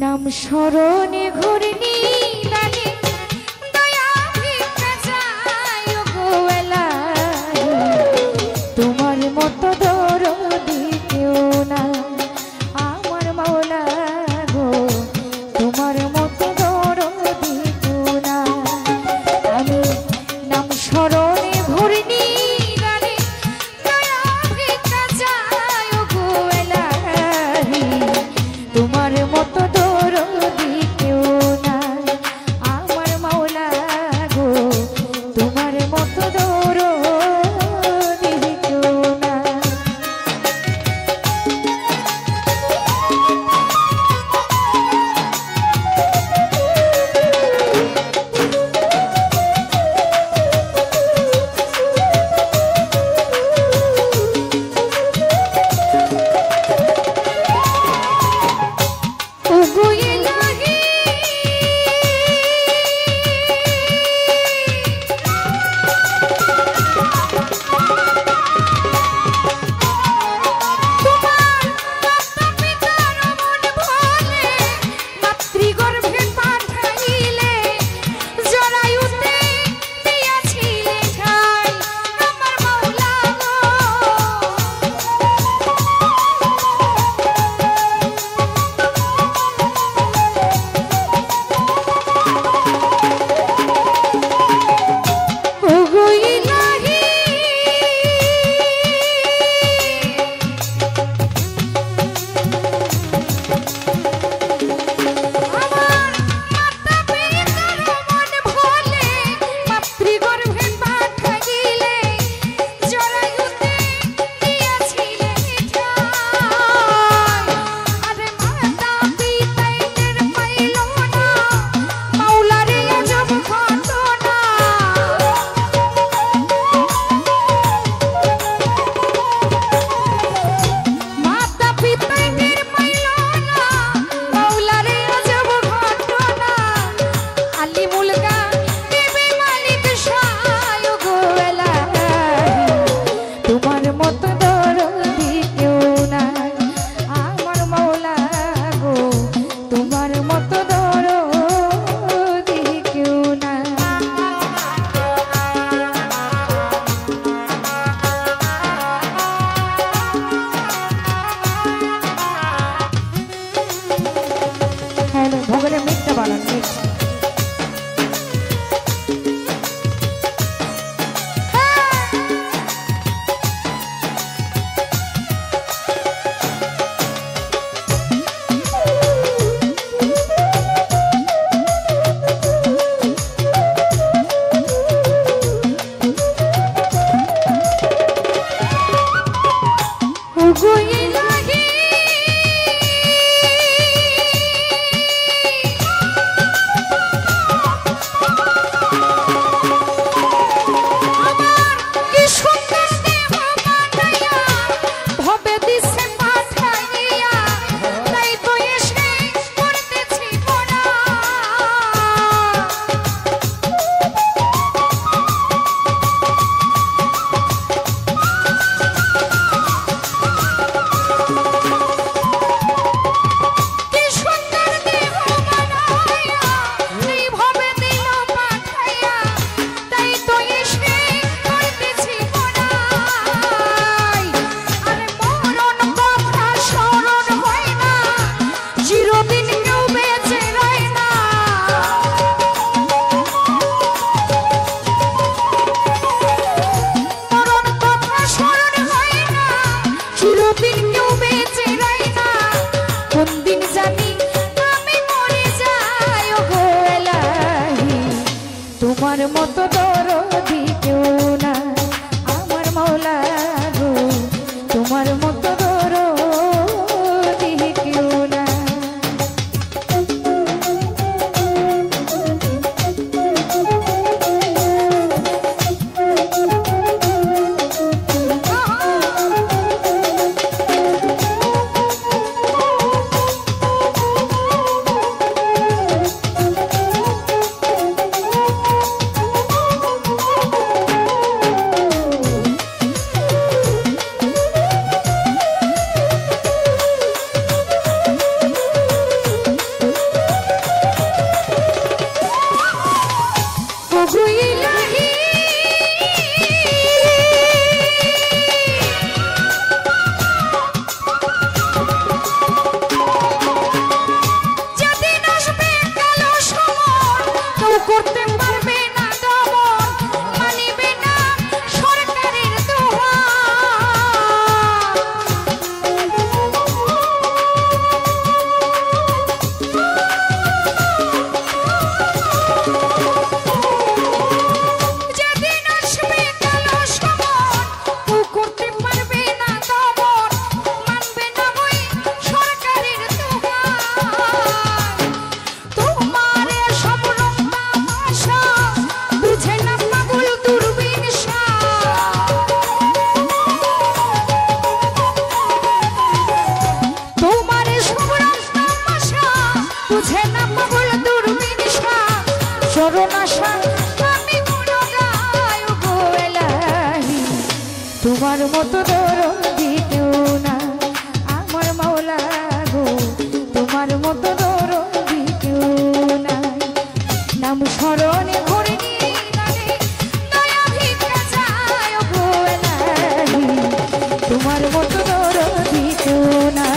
নাম স্মরণে ঘূর্ণি লাগে দয়া ভিক্ষা চাই গো এলাহি তোমার মতো দরদি কেউ না আমার মাওলা গো তোমার মতো দরদি কেউ না আমি নাম স্মরণে ঘূর্ণি লাগে দয়া ভিক্ষা চাই গো এলাহি তোমার মতো দরদি কেউ না তোমার মতো দরদি কেউ না আমার মাওলা গো, তোমার মতো দরদি কেউ না। নাম স্মরণে ঘুরনি নালে দয়া ভিক্ষা চাই গো এলাহি, তোমার মতো দরদি কেউ না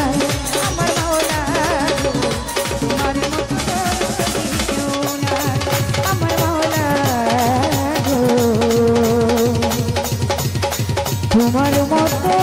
আমার মাওলা গো, তোমার মতো দরদি কেউ না আমার মাওলা গো, তোমার মতো